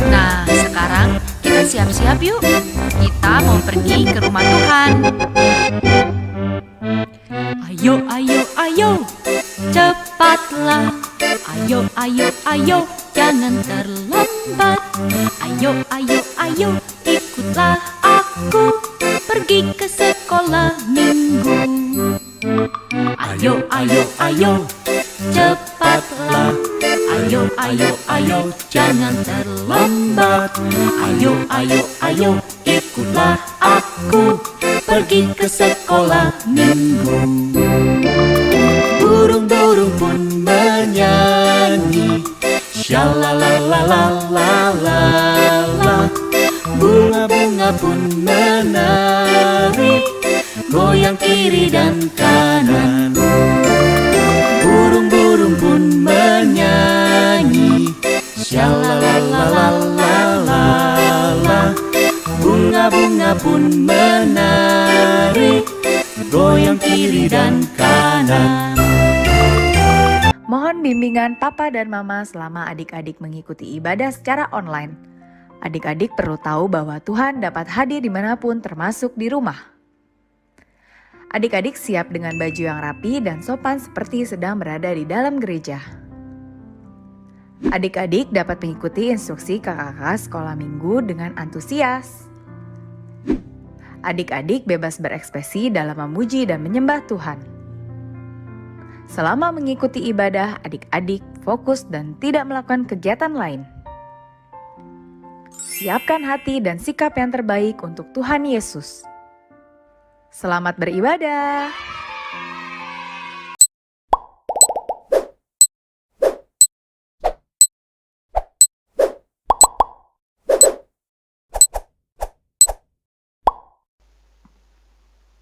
Nah, sekarang kita siap-siap yuk. Kita mau pergi ke rumah Tuhan. Ayo, ayo, ayo, cepatlah. Ayo, ayo, ayo, jangan terlambat. Ayo, ayo, ayo, ikutlah aku pergi ke sekolah minggu. Ayo, ayo, ayo, cepatlah. Ayo, ayo, ayo, jangan terlambat. Ayo, ayo, ayo, ikutlah aku pergi ke sekolah minggu. Burung-burung pun menyanyi, shalalalalala. Bunga-bunga pun menari, goyang kiri dan kanan. Burung-burung pun menyanyi, shalalalalala. Bunga-bunga pun menari, goyang kiri dan kanan. Mohon bimbingan Papa dan Mama selama adik-adik mengikuti ibadah secara online. Adik-adik perlu tahu bahwa Tuhan dapat hadir dimanapun termasuk di rumah. Adik-adik siap dengan baju yang rapi dan sopan seperti sedang berada di dalam gereja. Adik-adik dapat mengikuti instruksi kakak-kakak sekolah minggu dengan antusias. Adik-adik bebas berekspresi dalam memuji dan menyembah Tuhan. Selama mengikuti ibadah, adik-adik fokus dan tidak melakukan kegiatan lain. Siapkan hati dan sikap yang terbaik untuk Tuhan Yesus. Selamat beribadah.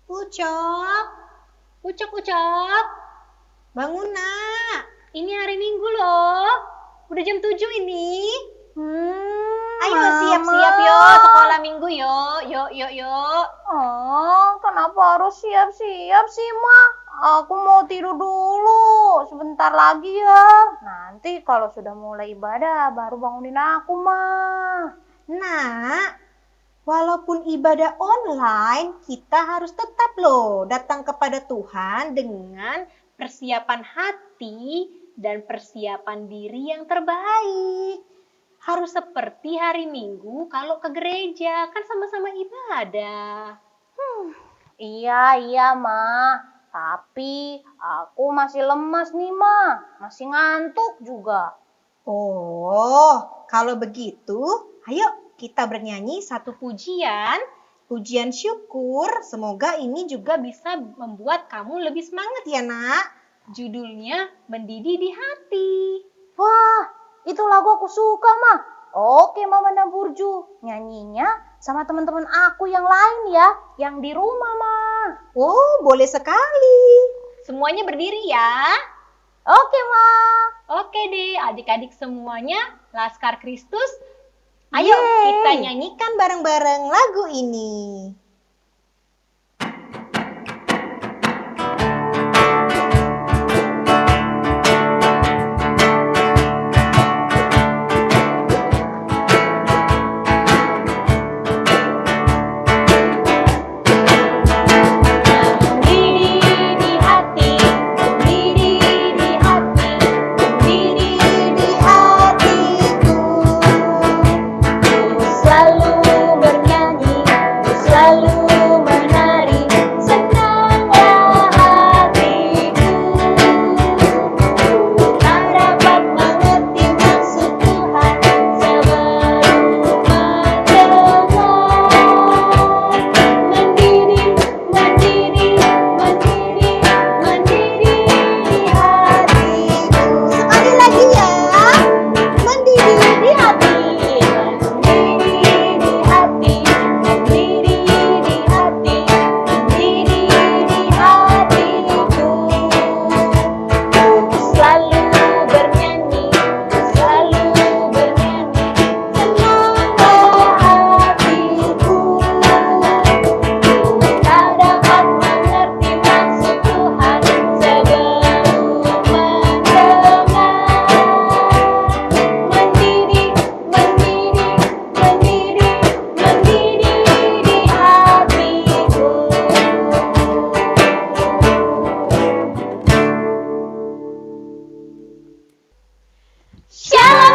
Ucok, Ucok, bangun nak. Ini hari Minggu loh. Udah jam 7 ini. Ayo siap-siap yo, sekolah minggu yo. Yuk. Oh, kenapa harus siap-siap sih, Ma? Aku mau tidur dulu, sebentar lagi ya. Nanti kalau sudah mulai ibadah, baru bangunin aku, Ma. Nak, walaupun ibadah online, kita harus tetap loh datang kepada Tuhan dengan persiapan hati dan persiapan diri yang terbaik. Harus seperti hari Minggu kalau ke gereja, kan sama-sama ibadah. Iya, Ma. Tapi aku masih lemas nih, Ma. Masih ngantuk juga. Oh, kalau begitu, ayo kita bernyanyi satu pujian syukur. Semoga ini juga bisa membuat kamu lebih semangat ya, Nak. Judulnya Mendidih di Hati. Wah, itu lagu aku suka, Ma. Oke, Mama dan Burju. Nyanyinya sama teman-teman aku yang lain ya, yang di rumah, Ma. Oh, boleh sekali. Semuanya berdiri ya. Oke, Ma. Oke deh, adik-adik semuanya, Laskar Kristus. Ayo kita nyanyikan bareng-bareng lagu ini. Selalu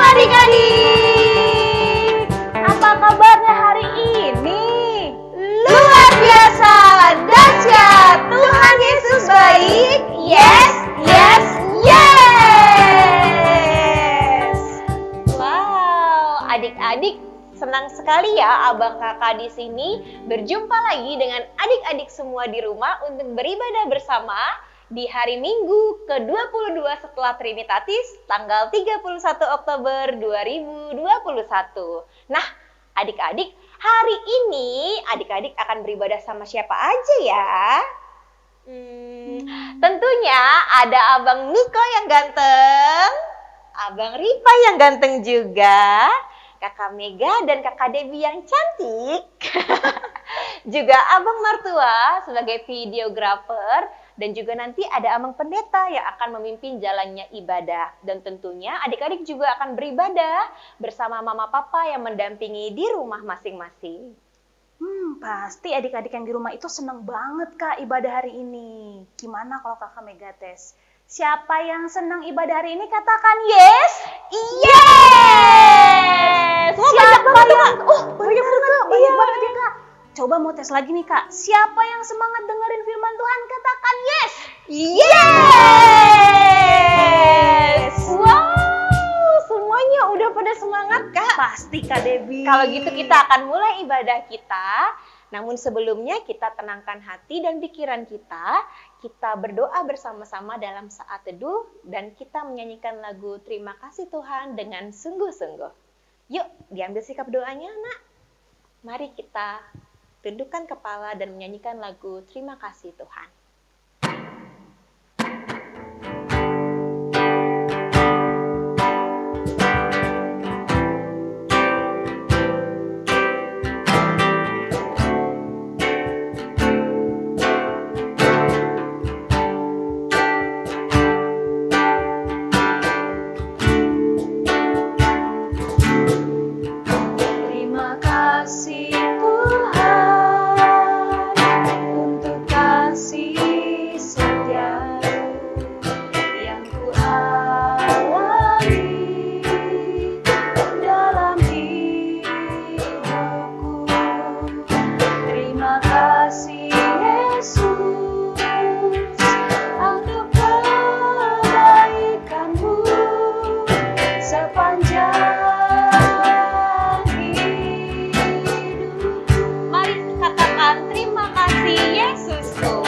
adik-adik! Apa kabarnya hari ini? Luar biasa, dahsyat, Tuhan Yesus baik. Yes, yes, yes! Wow, adik-adik, senang sekali ya abang kakak di sini berjumpa lagi dengan adik-adik semua di rumah untuk beribadah bersama di hari Minggu ke-22 setelah Trinitatis tanggal 31 Oktober 2021. Nah, adik-adik, hari ini adik-adik akan beribadah sama siapa aja ya? Tentunya ada Abang Niko yang ganteng, Abang Rifa yang ganteng juga, Kakak Mega dan Kakak Debbie yang cantik, juga Abang Martua sebagai videografer, dan juga nanti ada Abang Pendeta yang akan memimpin jalannya ibadah. Dan tentunya adik-adik juga akan beribadah bersama mama papa yang mendampingi di rumah masing-masing. Pasti adik-adik yang di rumah itu senang banget Kak ibadah hari ini. Gimana kalau Kakak Mega tes? Siapa yang senang ibadah hari ini katakan yes? Yes! Siapa yang banyak banget ya Kak. Coba mau tes lagi nih Kak. Siapa yang semangat dengerin firman Tuhan katakan yes? Yes! Wow, semuanya udah pada semangat Kak. Pasti Kak Debbie. Kalau gitu kita akan mulai ibadah kita. Namun sebelumnya kita tenangkan hati dan pikiran kita. Kita berdoa bersama-sama dalam saat teduh dan kita menyanyikan lagu Terima Kasih Tuhan dengan sungguh-sungguh. Yuk, diambil sikap doanya, Nak. Mari kita tundukkan kepala dan menyanyikan lagu Terima Kasih Tuhan. Terima kasih Tuhan untuk kasih setia yang ku alami dalam hidupku. Terima kasih Yesus untuk kebaikan-Mu sepanjang terima kasih Yesusku.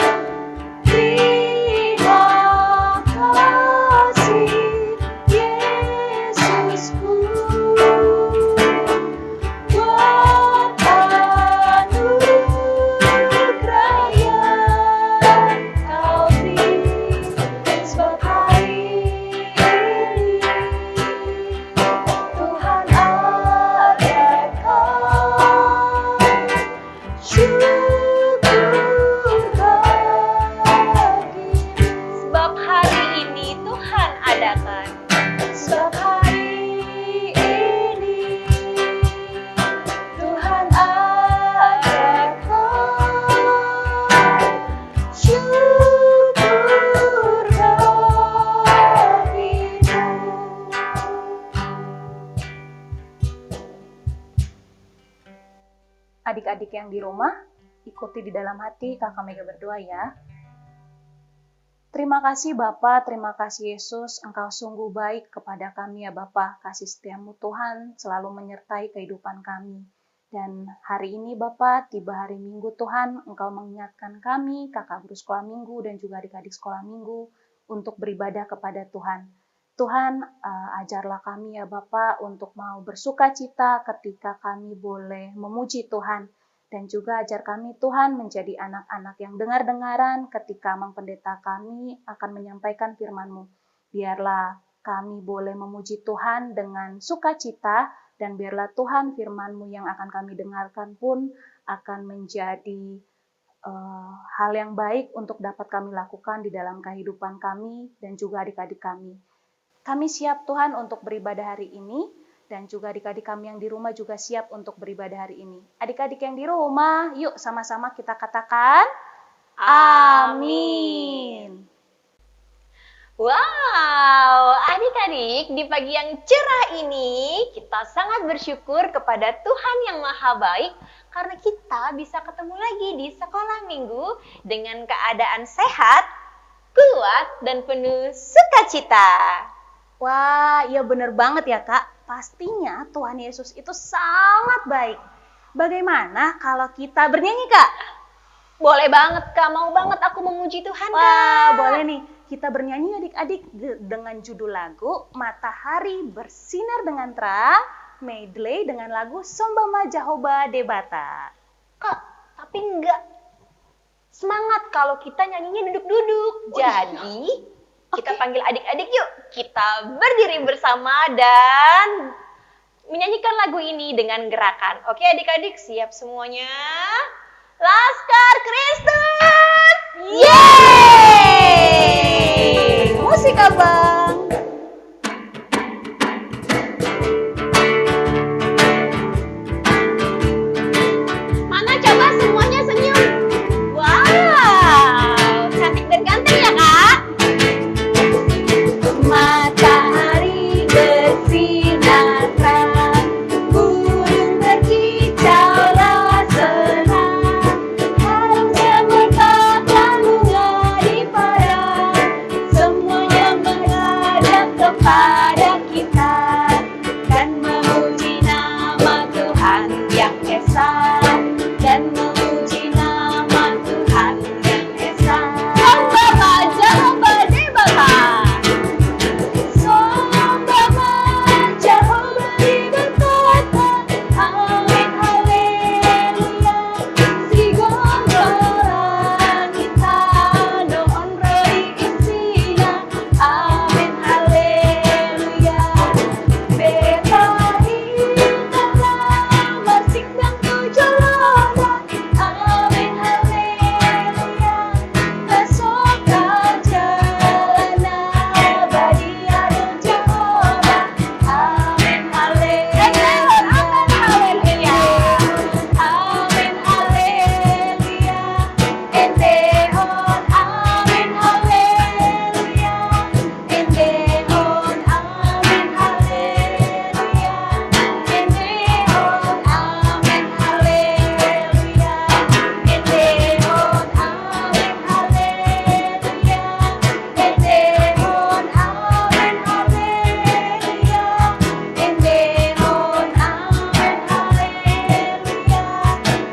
Terima kasih Yesusku buat anugerah yang Kau beri. Sebab hari ini Tuhan adakan sebab hari ini Tuhan adakan. Sebab hari ini Tuhan adakan syukur bagimu. Adik-adik yang di rumah, ikuti di dalam hati Kakak Mega berdoa ya. Terima kasih Bapa, terima kasih Yesus, Engkau sungguh baik kepada kami ya Bapa. Kasih setiamu Tuhan selalu menyertai kehidupan kami. Dan hari ini Bapa, tiba hari Minggu Tuhan, Engkau mengingatkan kami, kakak guru sekolah minggu dan juga adik-adik sekolah minggu untuk beribadah kepada Tuhan. Tuhan, ajarlah kami ya Bapa untuk mau bersuka cita ketika kami boleh memuji Tuhan. Dan juga ajar kami Tuhan menjadi anak-anak yang dengar-dengaran ketika Mang Pendeta kami akan menyampaikan firman-Mu. Biarlah kami boleh memuji Tuhan dengan sukacita dan biarlah Tuhan firman-Mu yang akan kami dengarkan pun akan menjadi hal yang baik untuk dapat kami lakukan di dalam kehidupan kami dan juga adik-adik kami. Kami siap Tuhan untuk beribadah hari ini. Dan juga adik-adik kami yang di rumah juga siap untuk beribadah hari ini. Adik-adik yang di rumah, yuk sama-sama kita katakan, Amin. Wow, adik Adik-adik, di pagi yang cerah ini kita sangat bersyukur kepada Tuhan yang Maha Baik karena kita bisa ketemu lagi di sekolah minggu dengan keadaan sehat, kuat, dan penuh sukacita. Wah, iya bener banget ya Kak. Pastinya Tuhan Yesus itu sangat baik. Bagaimana kalau kita bernyanyi Kak? Boleh banget Kak, mau banget aku memuji Tuhan Kak. Wah, boleh nih. Kita bernyanyi adik-adik dengan judul lagu Matahari Bersinar dengan Terang, medley dengan lagu Sombama Jehovah Debata. Kak, tapi enggak semangat kalau kita nyanyinya duduk-duduk. Jadi, kita panggil adik-adik yuk. Kita berdiri bersama dan menyanyikan lagu ini dengan gerakan. Oke adik-adik, siap semuanya? Laskar Kristus! Yeay! Musik abang. Mana coba semuanya senyum? Wow, cantik dan ganteng ya kak? Matahari bersinar terang, burung berkicaulah senang, harum semerbak bunga di padang, semuanya menghadap kepada kita dan memuji nama Tuhan yang esa, dan memuji nama Tuhan yang esa. Sombama Jehovah Debata. Sombama Jehovah berkata, amin haleluya. Sigondolan kita doon roy isina, amin haleluya. Betahi dalam masik dan tujoloda, amin haleluya. Besok jalan abadi adu Jehovah, amin haleluya. Amin haleluya. Endehon amin haleluya. Endehon amin haleluya. Endehon amin haleluya. Endehon amin haleluya. Endehon amin haleluya.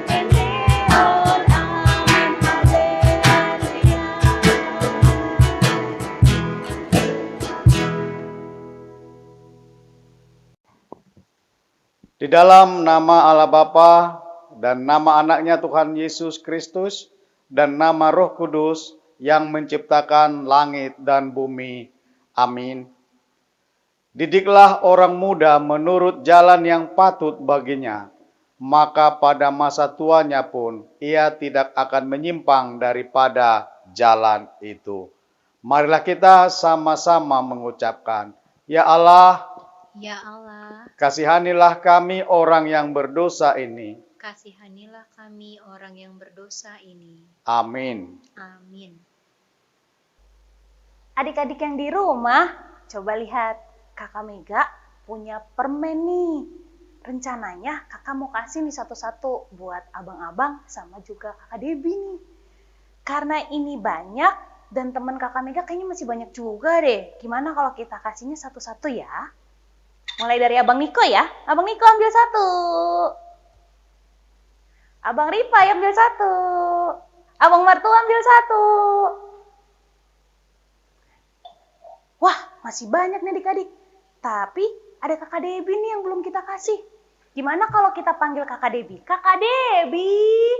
Endehon amin haleluya. Endehon Di dalam nama Allah Bapa dan nama anaknya Tuhan Yesus Kristus dan nama Roh Kudus yang menciptakan langit dan bumi. Amin. Didiklah orang muda menurut jalan yang patut baginya, maka pada masa tuanya pun ia tidak akan menyimpang daripada jalan itu. Marilah kita sama-sama mengucapkan, Ya Allah, Ya Allah, kasihanilah kami orang yang berdosa ini. kasihanilah kami orang yang berdosa ini. Amin. Amin. Adik-adik yang di rumah, coba lihat. Kakak Mega punya permen nih. Rencananya kakak mau kasih nih satu-satu buat abang-abang sama juga kakak Debbie nih. Karena ini banyak dan teman kakak Mega kayaknya masih banyak juga deh. Gimana kalau kita kasihnya satu-satu ya? Mulai dari Abang Niko ya. Abang Niko ambil satu. Abang Ripai ambil satu. Abang Martu ambil satu. Wah, masih banyak nih adik-adik. Tapi ada kakak Debbie nih yang belum kita kasih. Gimana kalau kita panggil kakak Debbie? Kakak Debbie.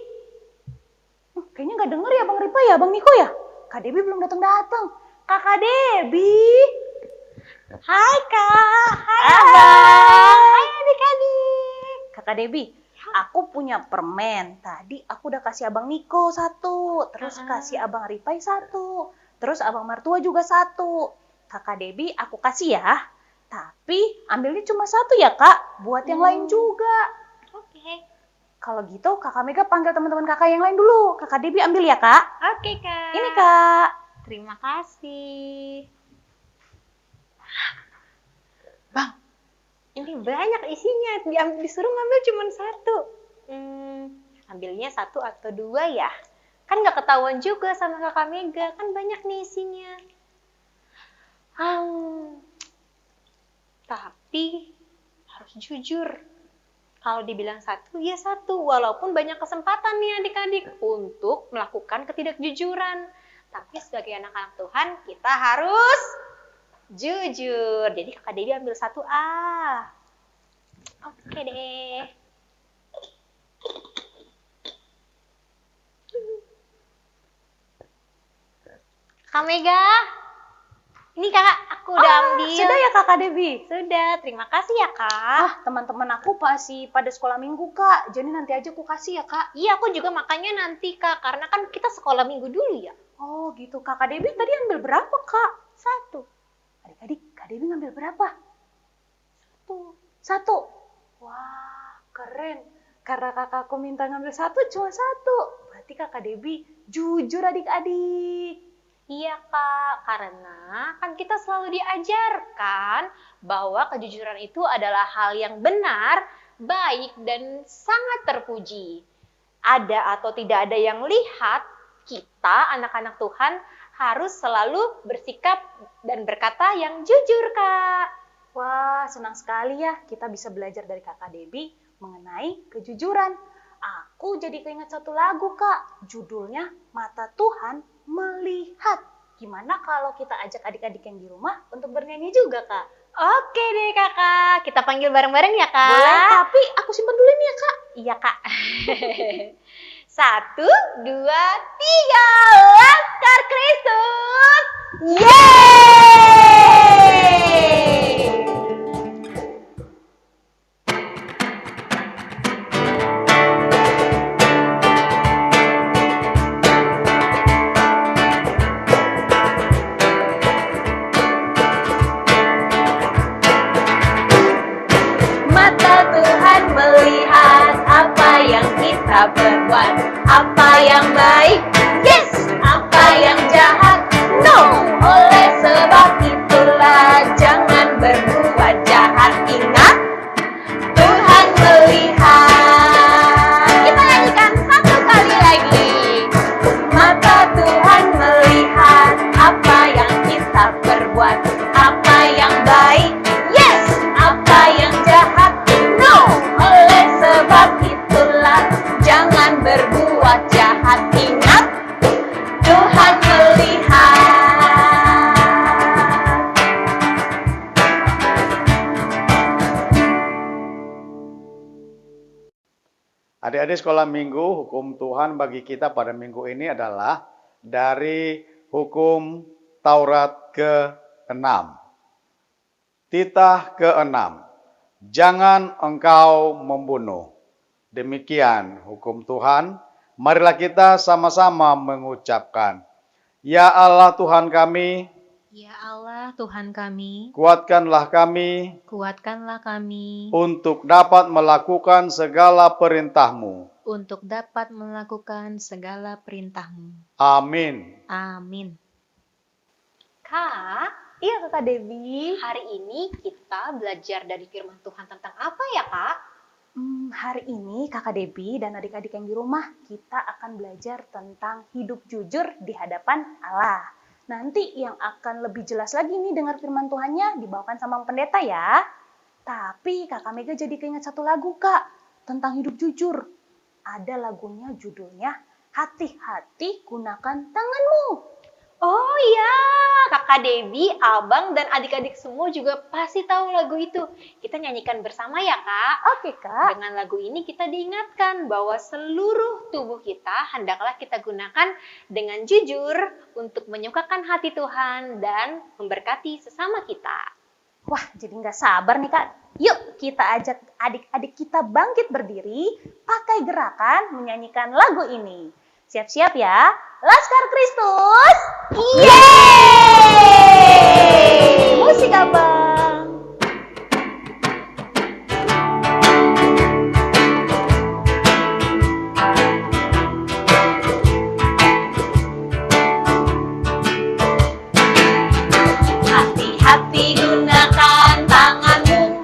Kayaknya nggak denger ya Bang Ripa ya, Bang Niko ya? Kak Debbie belum datang-datang. Kakak Debbie. Hai Kak. Hai Abang. Hai adik-adik. Kakak Debbie, aku punya permen. Tadi aku udah kasih Abang Niko satu. Terus kasih Abang Ripai satu. Terus Abang Martua juga satu. Kakak Debbie aku kasih ya. Tapi ambilnya cuma satu ya Kak. Buat yang lain juga. Oke. Kalau gitu kakak Mega panggil teman-teman kakak yang lain dulu. Kakak Debbie ambil ya Kak. Oke kak. Ini Kak. Terima kasih. Ini banyak isinya, disuruh ngambil cuma satu. Ambilnya satu atau dua ya? Kan nggak ketahuan juga sama kakak Mega, kan banyak nih isinya. Tapi harus jujur. Kalau dibilang satu, ya satu. Walaupun banyak kesempatan nih adik-adik untuk melakukan ketidakjujuran. Tapi sebagai anak-anak Tuhan, kita harus jujur. Jadi kakak Dewi ambil satu A. Oke deh. Kak Mega, ini kakak aku udah ambil. Sudah ya kakak Debbie? Sudah, terima kasih ya kak. Teman-teman aku masih pada sekolah minggu kak, jadi nanti aja aku kasih ya kak. Iya, aku juga makanya nanti kak, karena kan kita sekolah minggu dulu ya. Oh gitu, kakak Debbie tadi ambil berapa kak? Satu. Adik-adik, kak Debbie ngambil berapa? Satu. Wah, keren. Karena kakakku minta ngambil satu, cuma satu. Berarti kakak Debbie jujur adik-adik. Iya kak, karena kan kita selalu diajarkan bahwa kejujuran itu adalah hal yang benar, baik, dan sangat terpuji. Ada atau tidak ada yang lihat, kita anak-anak Tuhan harus selalu bersikap dan berkata yang jujur kak. Wah, senang sekali ya kita bisa belajar dari kakak Debbie mengenai kejujuran. Aku jadi keinget satu lagu kak, judulnya Mata Tuhan Melihat. Gimana kalau kita ajak adik-adik yang di rumah untuk bernyanyi juga kak? Oke deh kakak, kita panggil bareng-bareng ya kak. Boleh, tapi aku simpan dulu nih ya kak. Iya kak. 1, 2, 3, Laskar Kristus. Yeay! Mata Tuhan melihat apa yang kita berbuat, apa yang baik, yes, apa yang jahat, no. Oleh sebab itulah jangan berbuat jahat. Ingat, Tuhan melihat. Kita nyanyikan satu kali lagi. Mata Tuhan melihat apa yang kita berbuat, apa yang baik, yes, apa yang jahat, no. Oleh sebab itulah jangan berbuat jahat. Ingat, Tuhan melihat. Adik-adik sekolah minggu, hukum Tuhan bagi kita pada minggu ini adalah dari hukum Taurat ke-6. Titah ke-6. Jangan engkau membunuh. Demikian hukum Tuhan. Marilah kita sama-sama mengucapkan, Ya Allah Tuhan kami, Ya Allah Tuhan kami, kuatkanlah kami kuatkanlah kami untuk dapat melakukan segala perintah-Mu. untuk dapat melakukan segala perintah-Mu. Amin. Amin. Kak, Iya kakak Debbie. hari ini kita belajar dari firman Tuhan tentang apa ya kak? Hari ini kakak Debbie dan adik-adik yang di rumah kita akan belajar tentang hidup jujur di hadapan Allah. Nanti yang akan lebih jelas lagi nih dengar firman Tuhannya dibawakan sama pendeta ya. Tapi kakak Mega jadi keinget satu lagu kak tentang hidup jujur. Ada lagunya judulnya Hati-hati gunakan tanganmu. Oh iya, kakak Debbie, abang, dan adik-adik semua juga pasti tahu lagu itu. Kita nyanyikan bersama ya kak. Oke kak. Dengan lagu ini kita diingatkan bahwa seluruh tubuh kita hendaklah kita gunakan dengan jujur untuk menyukakan hati Tuhan dan memberkati sesama kita. Wah jadi nggak sabar nih kak. Yuk kita ajak adik-adik kita bangkit berdiri pakai gerakan menyanyikan lagu ini. Siap-siap ya. Laskar Kristus. Yeay! Musik abang. Hati-hati gunakan tanganmu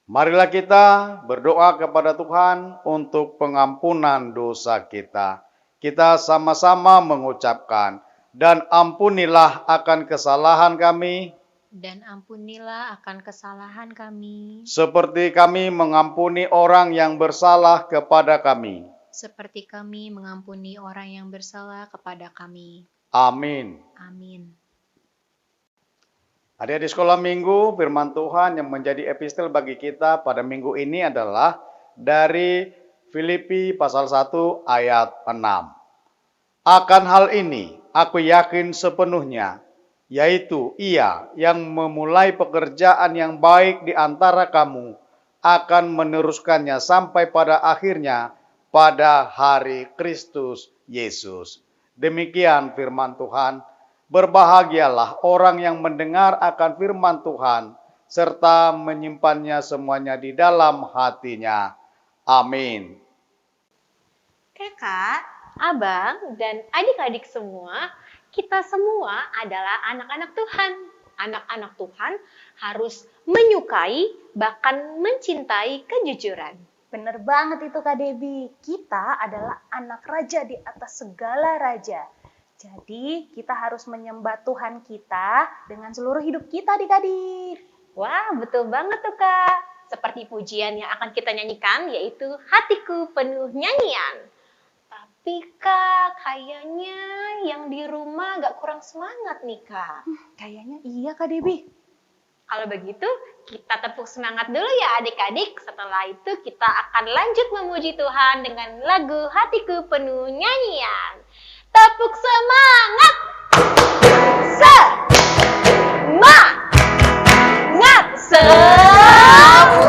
Marilah kita berdoa kepada Tuhan untuk pengampunan dosa kita. Kita sama-sama mengucapkan, dan ampunilah akan kesalahan kami, Dan ampunilah akan kesalahan kami, seperti kami mengampuni orang yang bersalah kepada kami. seperti kami mengampuni orang yang bersalah kepada kami. Amin. Amin. Adik-adik sekolah minggu, firman Tuhan yang menjadi epistel bagi kita pada minggu ini adalah dari Filipi pasal 1 ayat 6. Akan hal ini aku yakin sepenuhnya, yaitu Ia yang memulai pekerjaan yang baik di antara kamu akan meneruskannya sampai pada akhirnya pada hari Kristus Yesus. Demikian firman Tuhan. Berbahagialah orang yang mendengar akan firman Tuhan, serta menyimpannya semuanya di dalam hatinya. Amin. Kakak, abang, dan adik-adik semua, kita semua adalah anak-anak Tuhan. Anak-anak Tuhan harus menyukai, bahkan mencintai kejujuran. Bener banget itu Kak Debbie. Kita adalah anak raja di atas segala raja. Jadi kita harus menyembah Tuhan kita dengan seluruh hidup kita adik-adik. Wah, betul banget tuh Kak. Seperti pujian yang akan kita nyanyikan, yaitu Hatiku Penuh Nyanyian. Tapi Kak, kayaknya yang di rumah agak kurang semangat nih Kak. Kayaknya iya Kak Debbie. Kalau begitu, kita tepuk semangat dulu ya adik-adik. Setelah itu kita akan lanjut memuji Tuhan dengan lagu Hatiku Penuh Nyanyian. Tepuk semangat! Semangat! Semangat!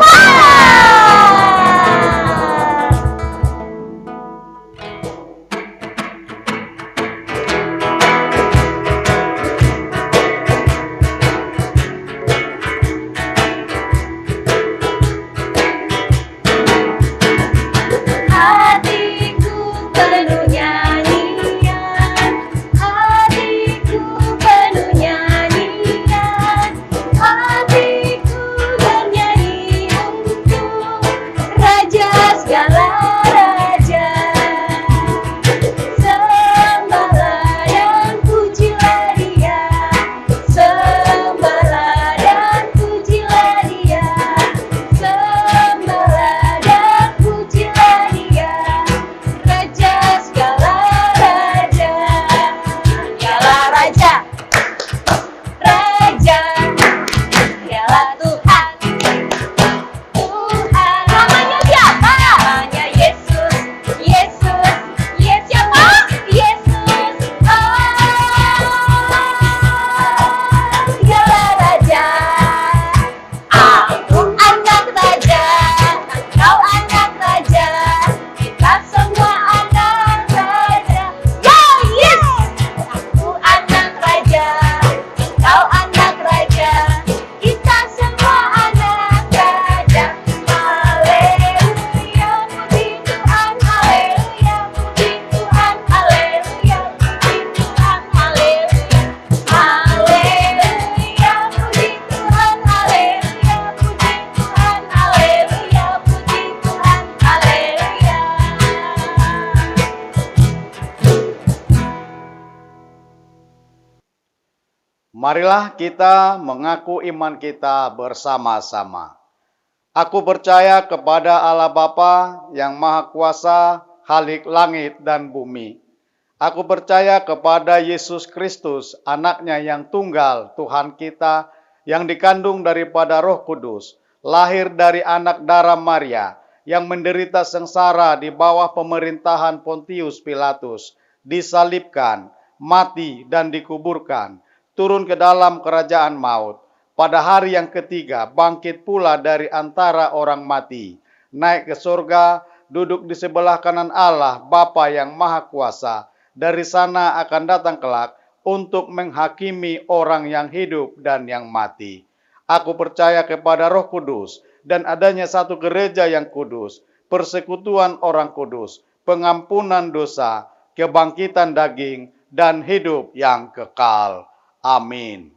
Hatiku penuh nyanyian, hatiku penuh nyanyian, hatiku bernyanyi untuk Raja segala raja. Sembahlah dan pujilah Dia, sembahlah dan pujilah Dia, sembahlah dan pujilah Dia, Raja segala raja. Dialah Raja, Raja, Dialah Tuhan, Tuhan. Namanya siapa? Namanya Yesus, Yesus, Yesus siapa? Yesus. Dialah Raja. Aku anak raja, kau anak raja, kita semua anak raja. Yes! Aku anak raja, kau anak raja, kita semua anak raja. Haleluya, puji Tuhan, haleluya, puji Tuhan, haleluya, puji Tuhan, haleluya. Haleluya, puji Tuhan, haleluya, puji Tuhan, haleluya, puji Tuhan, haleluya. Marilah kita mengaku iman kita bersama-sama. Aku percaya kepada Allah Bapa yang Maha Kuasa, Khalik langit dan bumi. Aku percaya kepada Yesus Kristus, anaknya yang tunggal, Tuhan kita, yang dikandung daripada Roh Kudus, lahir dari anak darah Maria, yang menderita sengsara di bawah pemerintahan Pontius Pilatus, disalibkan, mati dan dikuburkan, turun ke dalam kerajaan maut. Pada hari yang ketiga, bangkit pula dari antara orang mati, naik ke surga, duduk di sebelah kanan Allah, Bapa yang Maha Kuasa. Dari sana akan datang kelak untuk menghakimi orang yang hidup dan yang mati. Aku percaya kepada Roh Kudus dan adanya satu gereja yang kudus, persekutuan orang kudus, pengampunan dosa, kebangkitan daging, dan hidup yang kekal. Amin.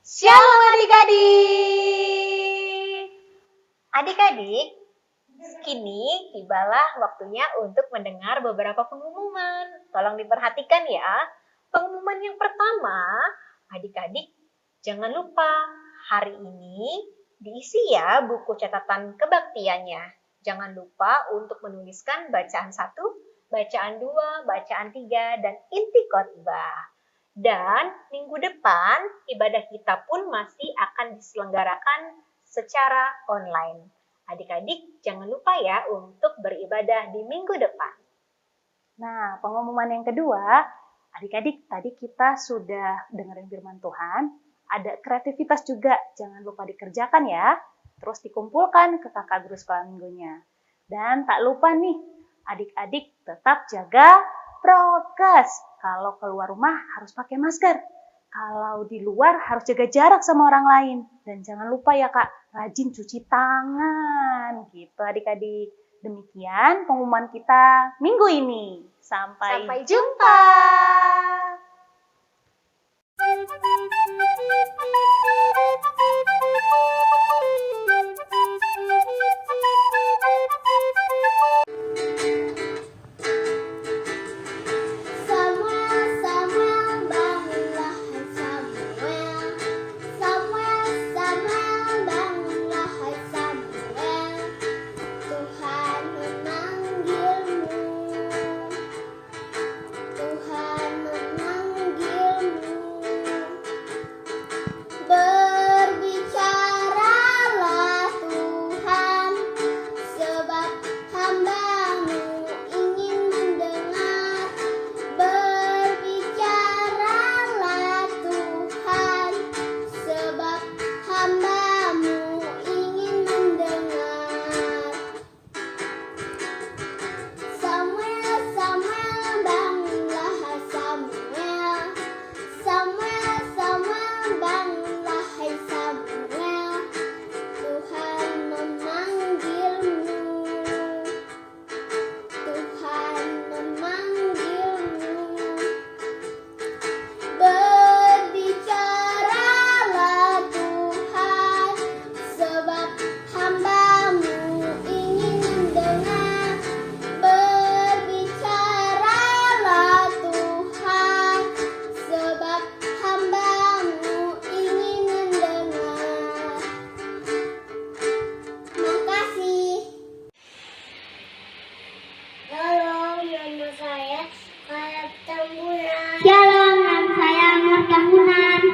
Shalom adik-adik. Adik-adik, kini tibalah waktunya untuk mendengar beberapa pengumuman. Tolong diperhatikan ya. Pengumuman yang pertama, adik-adik jangan lupa hari ini diisi ya buku catatan kebaktiannya. Jangan lupa untuk menuliskan bacaan 1, bacaan 2, bacaan 3, dan inti khotbah. Dan minggu depan ibadah kita pun masih akan diselenggarakan secara online. Adik-adik jangan lupa ya untuk beribadah di minggu depan. Nah, pengumuman yang kedua, adik-adik tadi kita sudah dengerin firman Tuhan, ada kreativitas juga, jangan lupa dikerjakan ya. Terus dikumpulkan ke kakak guru sekolah minggunya. Dan tak lupa nih, adik-adik tetap jaga prokes. Kalau keluar rumah harus pakai masker. Kalau di luar harus jaga jarak sama orang lain. Dan jangan lupa ya Kak, rajin cuci tangan. Gitu adik-adik. Demikian pengumuman kita minggu ini. Sampai jumpa. Samuel, Samuel, bangunlah hai Samuel. Samuel, Samuel, bangunlah hai Samuel. Tuhan memanggilmu. Tuhan memanggilmu. Berbicaralah Tuhan, sebab hamba-Mu ingin mendengar. Berbicaralah Tuhan, sebab hamba-Mu ingin mendengar. Samuel, Samuel, bangunlah hai Samuel. Samuel, Samuel, bangunlah hai Samuel. Tuhan memanggilmu. Tuhan memanggilmu. Berbicaralah Tuhan, sebab hamba-Mu ingin mendengar. Berbicaralah Tuhan, sebab hamba-Mu ingin mendengar. Makasih. Halo, nama saya Kayak Tambunan. Shalom, nama saya Nur Tambunan.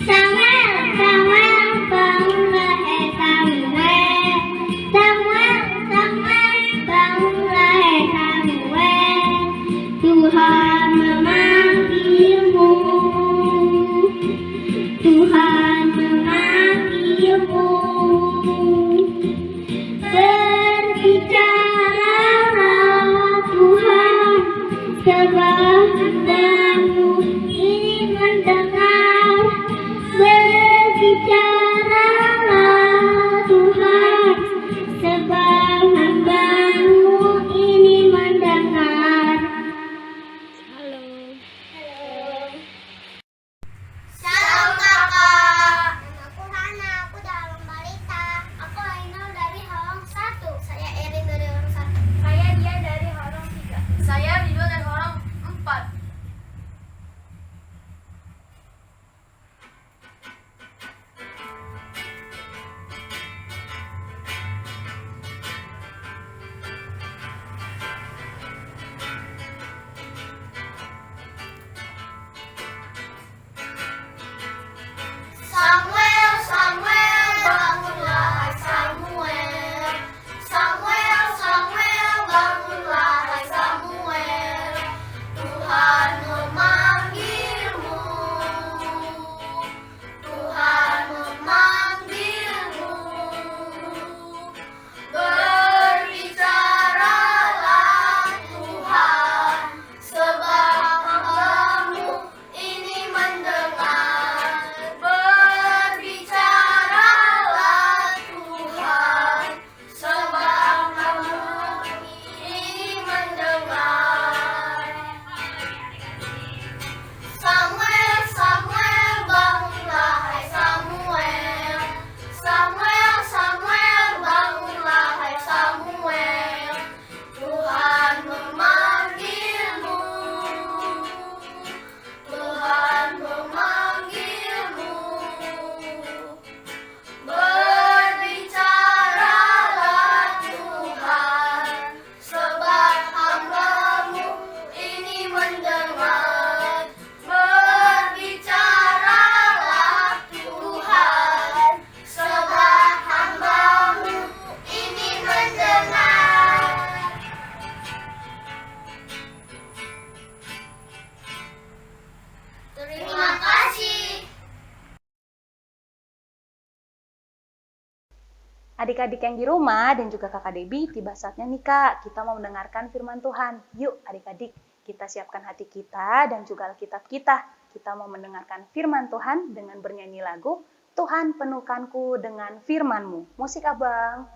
Samuel, Samuel, bangunlah hai Samuel. Samuel, Samuel, bangunlah hai Samuel. Tuhan memanggilmu. Tuhan memanggilmu. Berbicaralah Tuhan, sebab hamba-Mu ingin mendengar. Berbicaralah Tuhan, sebab hamba-Mu ingin mendengar. Halo. Shalom kakak. Namaku Hana, aku dalam balita. Aku Ainul dari Horong 1. Saya Erin dari Horong 1. Saya Dia dari Horong 3. Saya Ridho dari Horong 4. Adik-adik yang di rumah dan juga kakak Debbie, tiba saatnya nih Kak, kita mau mendengarkan firman Tuhan. Yuk adik-adik, kita siapkan hati kita dan juga Alkitab kita. Kita mau mendengarkan firman Tuhan dengan bernyanyi lagu, Tuhan penuhkanku dengan firman-Mu. Musik Abang.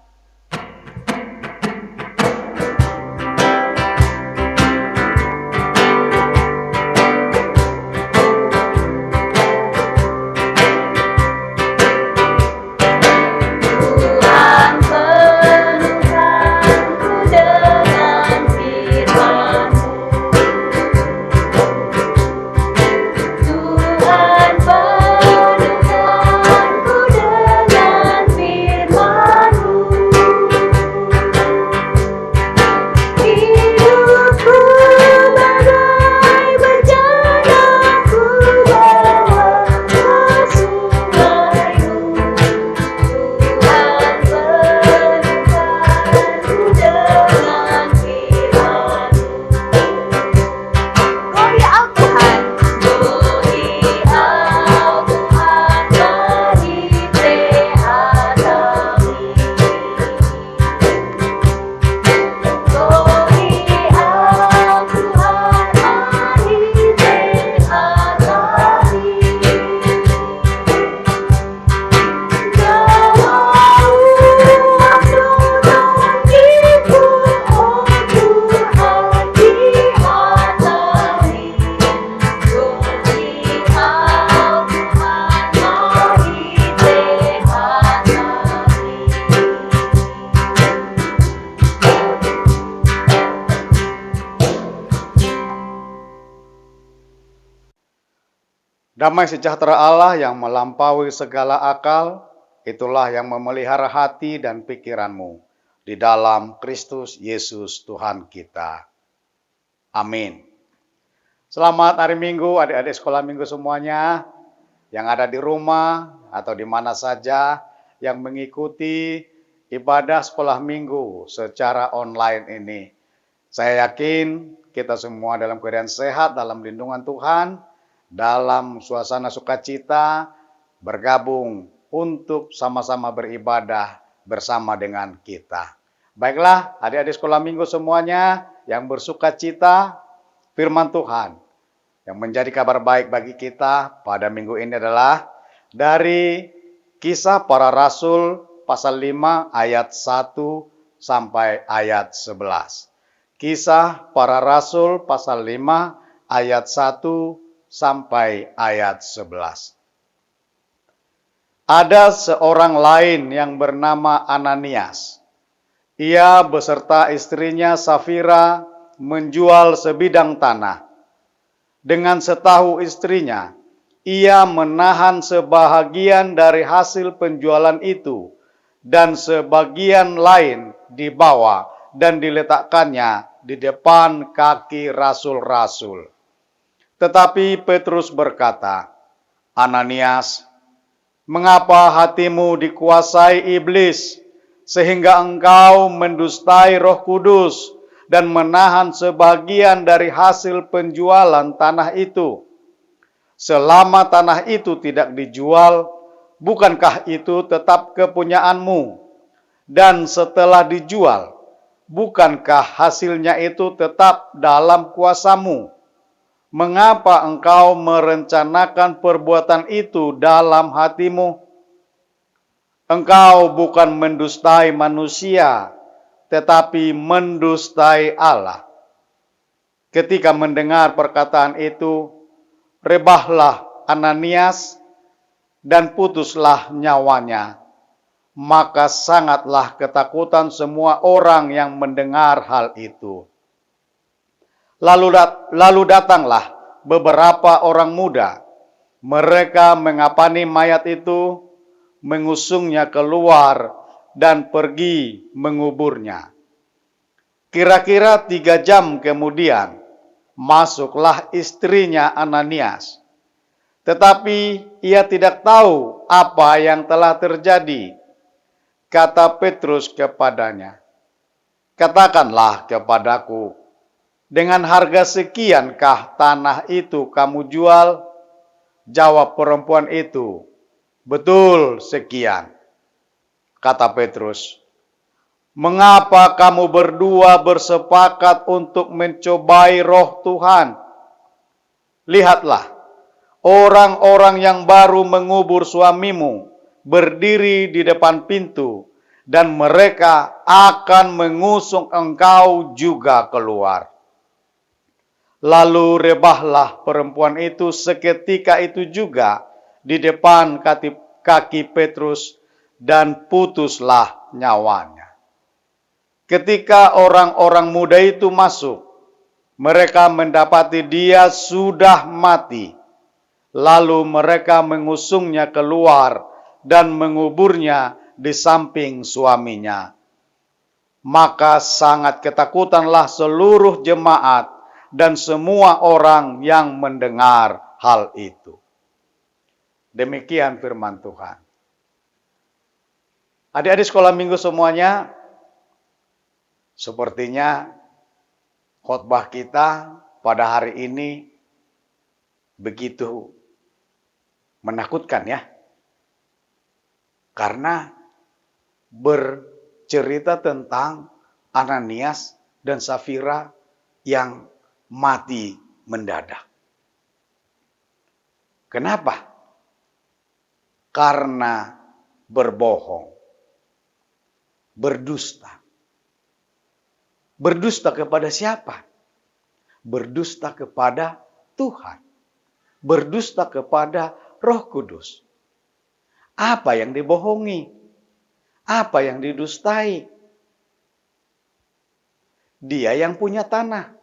Damai sejahtera Allah yang melampaui segala akal, itulah yang memelihara hati dan pikiranmu di dalam Kristus Yesus Tuhan kita. Amin. Selamat hari Minggu, adik-adik sekolah Minggu semuanya, yang ada di rumah atau di mana saja yang mengikuti ibadah sekolah Minggu secara online ini. Saya yakin kita semua dalam keadaan sehat, dalam lindungan Tuhan, dalam suasana sukacita, bergabung untuk sama-sama beribadah bersama dengan kita. Baiklah, adik-adik sekolah Minggu semuanya yang bersukacita, firman Tuhan yang menjadi kabar baik bagi kita pada minggu ini adalah dari Kisah Para Rasul pasal 5 ayat 1 sampai ayat 11. Kisah Para Rasul pasal 5 ayat 1 sampai ayat 11. Ada seorang lain yang bernama Ananias. Ia beserta istrinya Safira menjual sebidang tanah. Dengan setahu istrinya, ia menahan sebahagian dari hasil penjualan itu dan sebagian lain dibawa dan diletakkannya di depan kaki rasul-rasul. Tetapi Petrus berkata, Ananias, mengapa hatimu dikuasai iblis, sehingga engkau mendustai Roh Kudus dan menahan sebagian dari hasil penjualan tanah itu? Selama tanah itu tidak dijual, bukankah itu tetap kepunyaanmu? Dan setelah dijual, bukankah hasilnya itu tetap dalam kuasamu? Mengapa engkau merencanakan perbuatan itu dalam hatimu? Engkau bukan mendustai manusia, tetapi mendustai Allah. Ketika mendengar perkataan itu, rebahlah Ananias dan putuslah nyawanya. Maka sangatlah ketakutan semua orang yang mendengar hal itu. Lalu datanglah beberapa orang muda. Mereka mengapani mayat itu, mengusungnya keluar, dan pergi menguburnya. Kira-kira 3 jam kemudian, masuklah istrinya Ananias. Tetapi ia tidak tahu apa yang telah terjadi. Kata Petrus kepadanya, katakanlah kepadaku, dengan harga sekiankah tanah itu kamu jual? Jawab perempuan itu, betul sekian. kata Petrus, "Mengapa kamu berdua bersepakat untuk mencobai roh Tuhan? Lihatlah, orang-orang yang baru mengubur suamimu berdiri di depan pintu, dan mereka akan mengusung engkau juga keluar." Lalu rebahlah perempuan itu seketika itu juga di depan kaki Petrus, dan putuslah nyawanya. Ketika orang-orang muda itu masuk, mereka mendapati dia sudah mati. Lalu mereka mengusungnya keluar dan menguburnya di samping suaminya. Maka sangat ketakutanlah seluruh jemaat dan semua orang yang mendengar hal itu. Demikian firman Tuhan. Adik-adik sekolah minggu semuanya, sepertinya khotbah kita pada hari ini begitu menakutkan ya. Karena bercerita tentang Ananias dan Safira yang mati mendadak. Kenapa? Karena berbohong, berdusta. Berdusta kepada siapa? Berdusta kepada Tuhan. Berdusta kepada Roh Kudus. Apa yang dibohongi? Apa yang didustai? Dia yang punya tanah.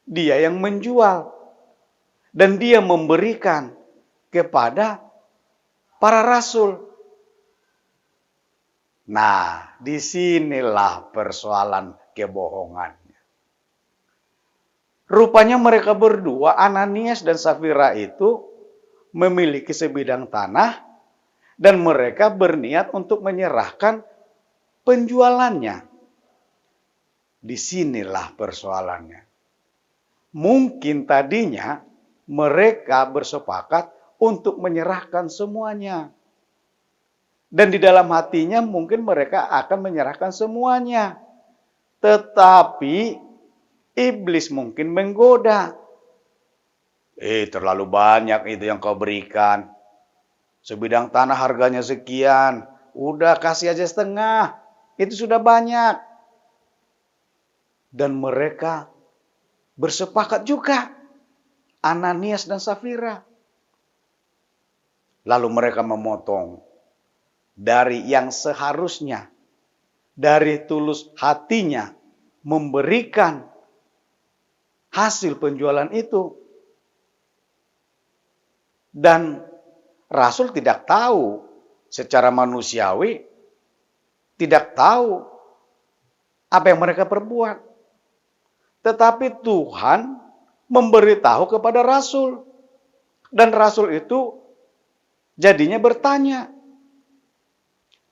Dia yang menjual. Dan dia memberikan kepada para rasul. Nah, disinilah persoalan kebohongannya. Rupanya mereka berdua, Ananias dan Safira itu, memiliki sebidang tanah, dan mereka berniat untuk menyerahkan penjualannya. Disinilah persoalannya. Mungkin tadinya mereka bersepakat untuk menyerahkan semuanya. Dan di dalam hatinya mungkin mereka akan menyerahkan semuanya. Tetapi iblis mungkin menggoda. Terlalu banyak itu yang kau berikan. Sebidang tanah harganya sekian. Udah kasih aja setengah. Itu sudah banyak. Dan mereka bersepakat juga. Ananias dan Safira. Lalu mereka memotong dari yang seharusnya, dari tulus hatinya, memberikan hasil penjualan itu. Dan Rasul tidak tahu secara manusiawi, tidak tahu apa yang mereka perbuat. Tetapi Tuhan memberitahu kepada Rasul. Dan Rasul itu jadinya bertanya.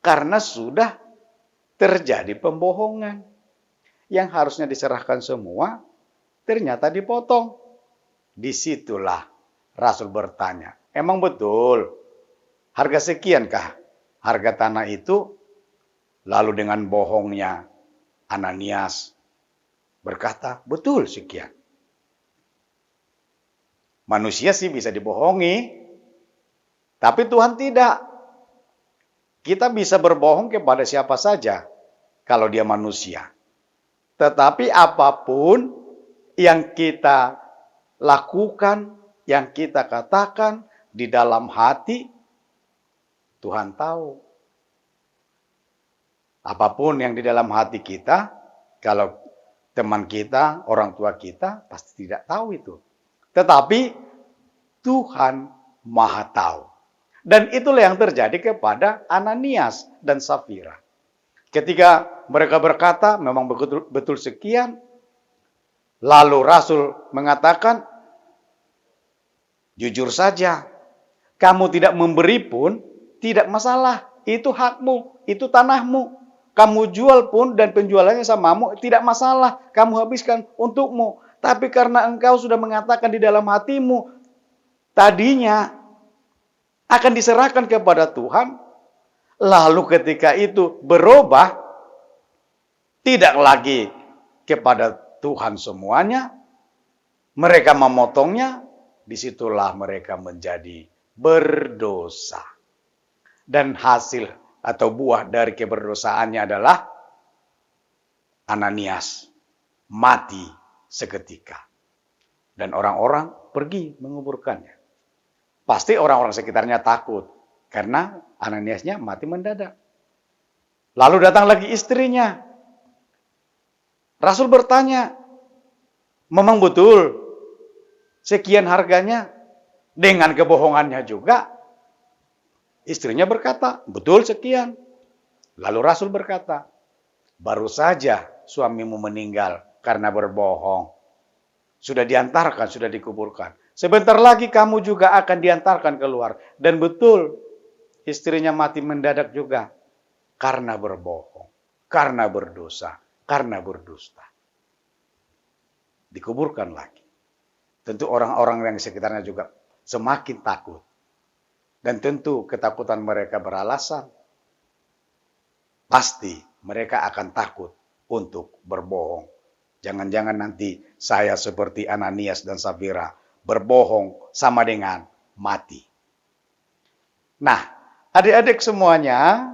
Karena sudah terjadi pembohongan. Yang harusnya diserahkan semua, ternyata dipotong. Disitulah Rasul bertanya, emang betul harga sekiankah harga tanah itu? Lalu dengan bohongnya Ananias berkata, betul sekian. Manusia sih bisa dibohongi, tapi Tuhan tidak. Kita bisa berbohong kepada siapa saja kalau dia manusia. Tetapi apapun yang kita lakukan, yang kita katakan di dalam hati, Tuhan tahu. Apapun yang di dalam hati kita, kalau teman kita, orang tua kita, pasti tidak tahu itu. Tetapi Tuhan Maha tahu. Dan itulah yang terjadi kepada Ananias dan Safira. Ketika mereka berkata, memang betul sekian. Lalu Rasul mengatakan, jujur saja, kamu tidak memberi pun tidak masalah. Itu hakmu, itu tanahmu. Kamu jual pun dan penjualannya samamu, tidak masalah. Kamu habiskan untukmu. Tapi karena engkau sudah mengatakan di dalam hatimu, tadinya akan diserahkan kepada Tuhan, Lalu ketika itu berubah, tidak lagi kepada Tuhan semuanya, mereka memotongnya, disitulah mereka menjadi berdosa. Dan hasil atau buah dari keberdosaannya adalah Ananias mati seketika. Dan orang-orang pergi menguburkannya. Pasti orang-orang sekitarnya takut karena Ananiasnya mati mendadak. Lalu datang lagi istrinya. Rasul bertanya, memang betul sekian harganya? Dengan kebohongannya juga. Istrinya berkata, betul sekian. Lalu Rasul berkata, baru saja suamimu meninggal karena berbohong. Sudah diantarkan, sudah dikuburkan. Sebentar lagi kamu juga akan diantarkan keluar. Dan betul, istrinya mati mendadak juga. Karena berbohong, karena berdosa, karena berdusta. Dikuburkan lagi. Tentu orang-orang yang di sekitarnya juga semakin takut. Dan tentu ketakutan mereka beralasan. Pasti mereka akan takut untuk berbohong. Jangan-jangan nanti saya seperti Ananias dan Safira berbohong sama dengan mati. Nah, adik-adik semuanya,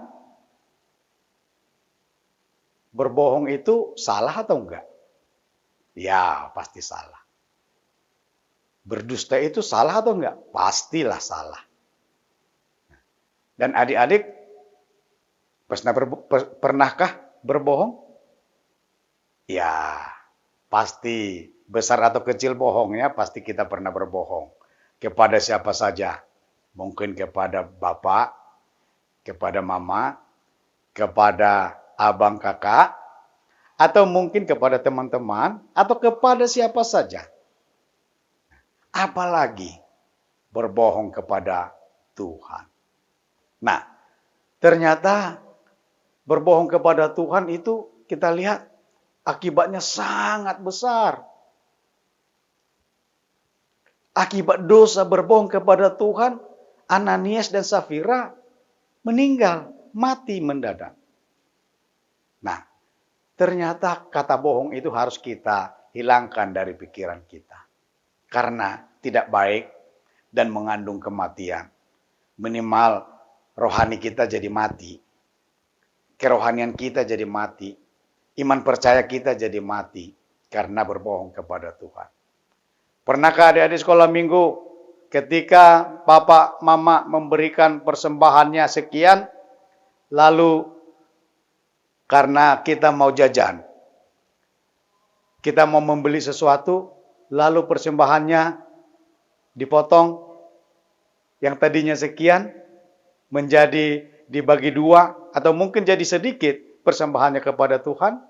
berbohong itu salah atau enggak? Ya, pasti salah. Berdusta itu salah atau enggak? Pastilah salah. Dan adik-adik, pernahkah berbohong? Ya, pasti besar atau kecil bohongnya, pasti kita pernah berbohong. Kepada siapa saja. Mungkin kepada bapak, kepada mama, kepada abang kakak, atau mungkin kepada teman-teman, atau kepada siapa saja. Apalagi berbohong kepada Tuhan. Nah, ternyata berbohong kepada Tuhan itu kita lihat akibatnya sangat besar. Akibat dosa berbohong kepada Tuhan, Ananias dan Safira meninggal, mati mendadak. Nah, ternyata kata bohong itu harus kita hilangkan dari pikiran kita. Karena tidak baik dan mengandung kematian. Minimal rohani kita jadi mati. Kerohanian kita jadi mati. Iman percaya kita jadi mati. Karena berbohong kepada Tuhan. Pernahkah adik-adik sekolah minggu ketika papa mama memberikan persembahannya sekian. Lalu karena kita mau jajan. Kita mau membeli sesuatu. Lalu persembahannya dipotong. Yang tadinya sekian. Menjadi dibagi dua atau mungkin jadi sedikit persembahannya kepada Tuhan.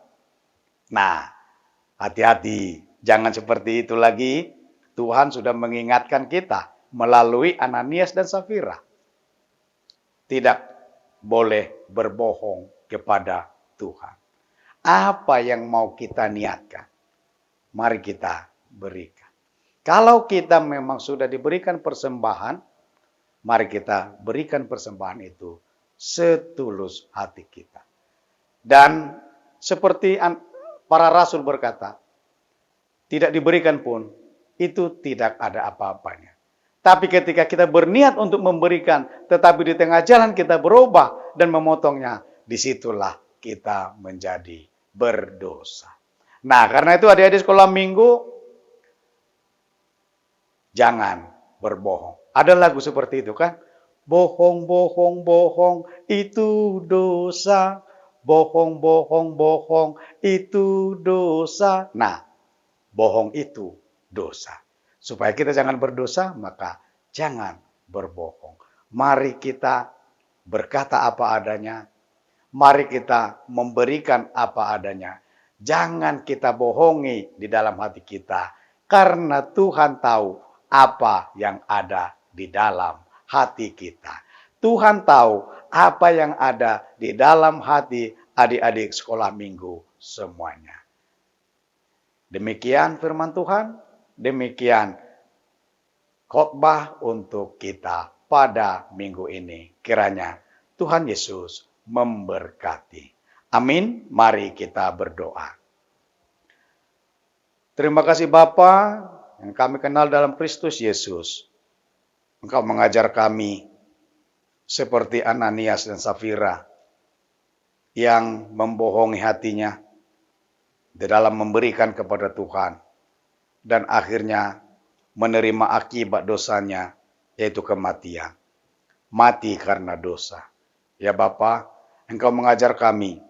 Nah, hati-hati, jangan seperti itu lagi. Tuhan sudah mengingatkan kita melalui Ananias dan Safira. Tidak boleh berbohong kepada Tuhan. Apa yang mau kita niatkan, mari kita berikan. Kalau kita memang sudah diberikan persembahan, mari kita berikan persembahan itu setulus hati kita. Dan seperti para rasul berkata, tidak diberikan pun, itu tidak ada apa-apanya. Tapi ketika kita berniat untuk memberikan, tetapi di tengah jalan kita berubah dan memotongnya, disitulah kita menjadi berdosa. Nah, karena itu adik-adik sekolah minggu, jangan berbohong. Ada lagu seperti itu kan? Bohong, bohong, bohong, itu dosa. Bohong, bohong, bohong, itu dosa. Nah, bohong itu dosa. Supaya kita jangan berdosa, maka jangan berbohong. Mari kita berkata apa adanya. Mari kita memberikan apa adanya. Jangan kita bohongi di dalam hati kita. Karena Tuhan tahu apa yang ada di dalam hati kita. Tuhan tahu apa yang ada di dalam hati adik-adik sekolah minggu semuanya. Demikian firman Tuhan, demikian khotbah untuk kita pada minggu ini. Kiranya Tuhan Yesus memberkati. Amin. Mari kita berdoa. Terima kasih Bapa yang kami kenal dalam Kristus Yesus. Engkau mengajar kami seperti Ananias dan Safira yang membohongi hatinya di dalam memberikan kepada Tuhan dan akhirnya menerima akibat dosanya, yaitu kematian. Mati karena dosa. Ya Bapa, Engkau mengajar kami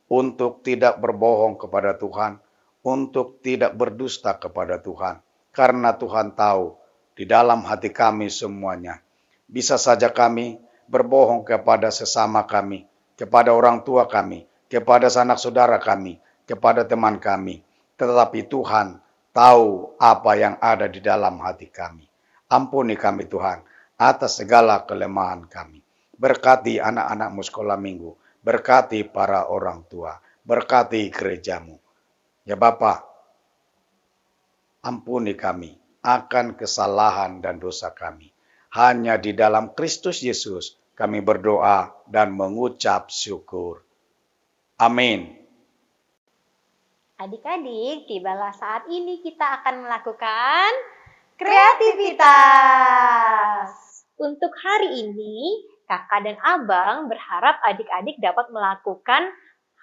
untuk tidak berbohong kepada Tuhan, untuk tidak berdusta kepada Tuhan. Karena Tuhan tahu di dalam hati kami semuanya. Bisa saja kami berbohong kepada sesama kami, kepada orang tua kami, kepada sanak saudara kami, kepada teman kami. Tetapi Tuhan tahu apa yang ada di dalam hati kami. Ampuni kami Tuhan atas segala kelemahan kami. Berkati anak-anakmu sekolah minggu. Berkati para orang tua. Berkati gerejamu. Ya Bapa, ampuni kami akan kesalahan dan dosa kami. Hanya di dalam Kristus Yesus kami berdoa dan mengucap syukur. Amin. Adik-adik, tibalah saat ini kita akan melakukan kreativitas. Untuk hari ini, kakak dan abang berharap adik-adik dapat melakukan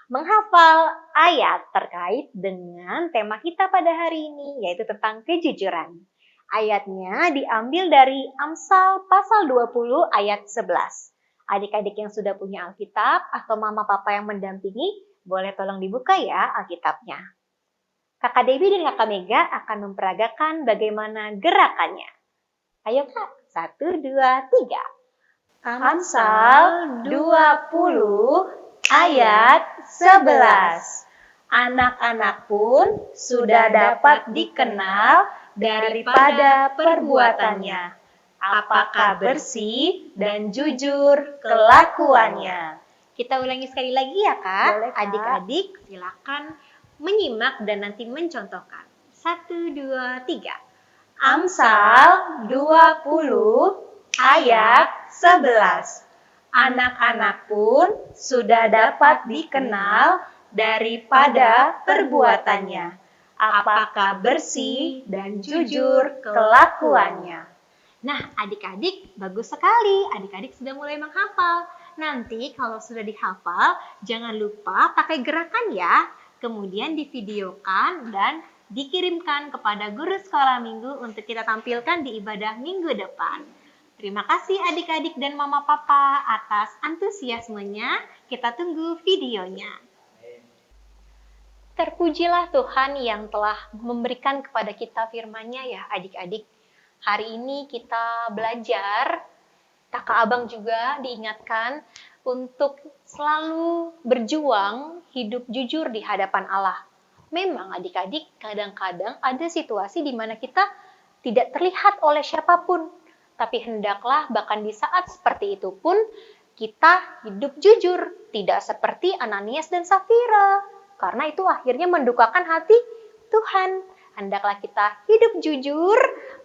menghafal ayat terkait dengan tema kita pada hari ini, yaitu tentang kejujuran. Ayatnya diambil dari Amsal pasal 20 ayat 11. Adik-adik yang sudah punya Alkitab atau mama papa yang mendampingi, boleh tolong dibuka ya Alkitabnya. Kakak Debbie dan kakak Mega akan memperagakan bagaimana gerakannya. Ayo Kak, 1, 2, 3. Amsal 20 ayat 11. Anak-anak pun sudah dapat dikenal daripada perbuatannya. Apakah bersih dan jujur kelakuannya. Kita ulangi sekali lagi ya Kak. Boleh, Kak. Adik-adik silakan menyimak dan nanti mencontohkan. 1, 2, 3. Amsal 20 ayat 11. Anak-anak pun sudah dapat dikenal daripada perbuatannya. Apakah bersih dan jujur kelakuannya. Nah, adik-adik bagus sekali. Adik-adik sudah mulai menghafal. Nanti kalau sudah dihafal, jangan lupa pakai gerakan ya. Kemudian divideokan dan dikirimkan kepada guru sekolah minggu untuk kita tampilkan di ibadah minggu depan. Terima kasih adik-adik dan mama papa atas antusiasmenya. Kita tunggu videonya. Terpujilah Tuhan yang telah memberikan kepada kita firman-Nya ya adik-adik. Hari ini kita belajar, kakak abang juga diingatkan untuk selalu berjuang hidup jujur di hadapan Allah. Memang adik-adik kadang-kadang ada situasi di mana kita tidak terlihat oleh siapapun. Tapi hendaklah bahkan di saat seperti itu pun kita hidup jujur. Tidak seperti Ananias dan Safira. Karena itu akhirnya mendukakan hati Tuhan. Hendaklah kita hidup jujur,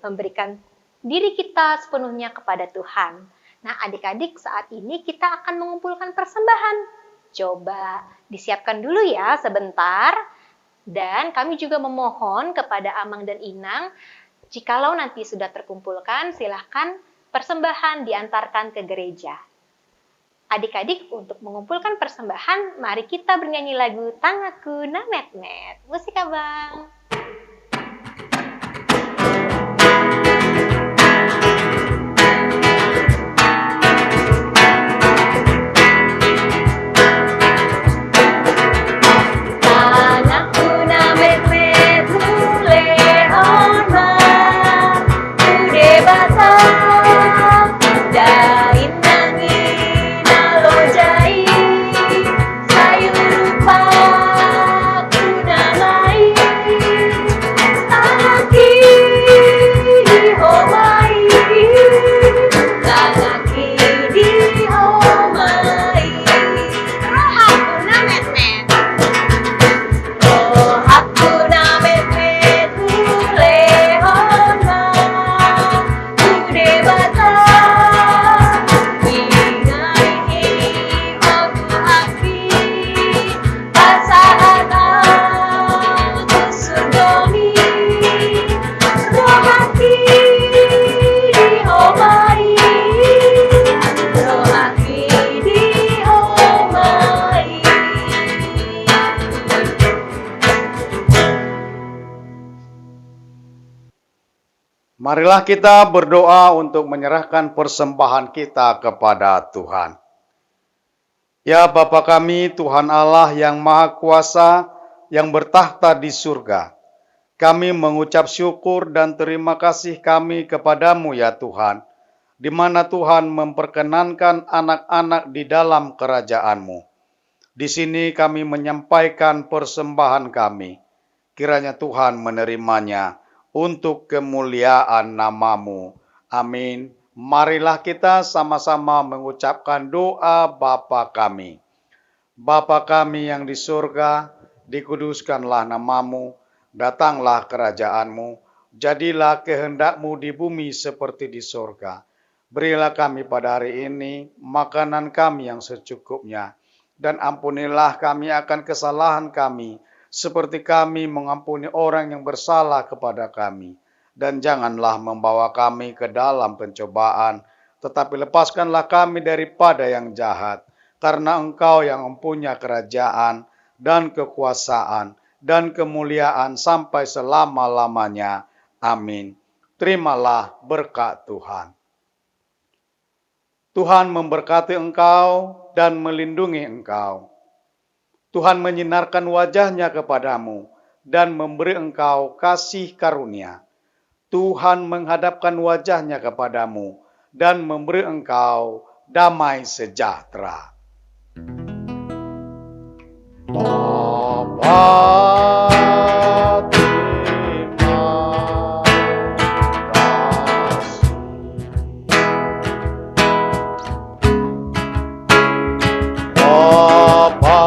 memberikan diri kita sepenuhnya kepada Tuhan. Nah adik-adik saat ini kita akan mengumpulkan persembahan. Coba disiapkan dulu ya sebentar. Dan kami juga memohon kepada Amang dan Inang, jikalau nanti sudah terkumpulkan, silahkan persembahan diantarkan ke gereja. Adik-adik untuk mengumpulkan persembahan, mari kita bernyanyi lagu Tangaku Namet-met. Musik abang. Marilah kita berdoa untuk menyerahkan persembahan kita kepada Tuhan. Ya Bapa kami, Tuhan Allah yang Maha Kuasa, yang bertahta di surga, kami mengucap syukur dan terima kasih kami kepadamu ya Tuhan, di mana Tuhan memperkenankan anak-anak di dalam kerajaan-Mu. Di sini kami menyampaikan persembahan kami, kiranya Tuhan menerimanya untuk kemuliaan nama-Mu. Amin. Marilah kita sama-sama mengucapkan doa Bapa kami. Bapa kami yang di surga, dikuduskanlah nama-Mu, datanglah kerajaan-Mu, jadilah kehendak-Mu di bumi seperti di surga. Berilah kami pada hari ini makanan kami yang secukupnya, dan ampunilah kami akan kesalahan kami, seperti kami mengampuni orang yang bersalah kepada kami. Dan janganlah membawa kami ke dalam pencobaan, tetapi lepaskanlah kami daripada yang jahat. Karena Engkau yang mempunyai kerajaan dan kekuasaan dan kemuliaan sampai selama-lamanya. Amin. Terimalah berkat Tuhan. Tuhan memberkati engkau dan melindungi engkau. Tuhan menyinarkan wajahnya kepadamu dan memberi engkau kasih karunia. Tuhan menghadapkan wajahnya kepadamu dan memberi engkau damai sejahtera. Bapa, terima kasih. Bapa,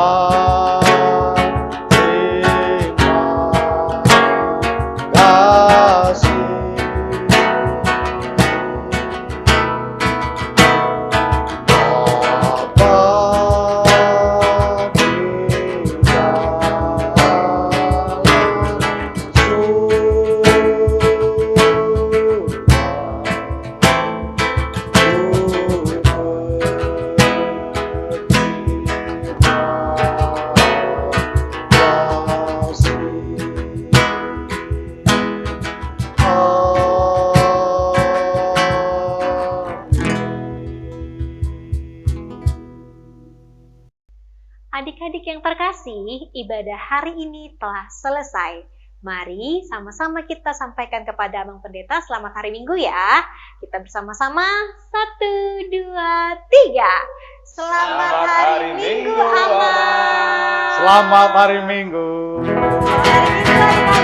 Adik-adik yang terkasih, ibadah hari ini telah selesai. Mari sama-sama kita sampaikan kepada Abang Pendeta selamat hari Minggu ya. Kita bersama-sama, 1, 2, 3. Selamat hari Minggu, Abang. Selamat hari Minggu. Selamat hari Minggu, adik-adik.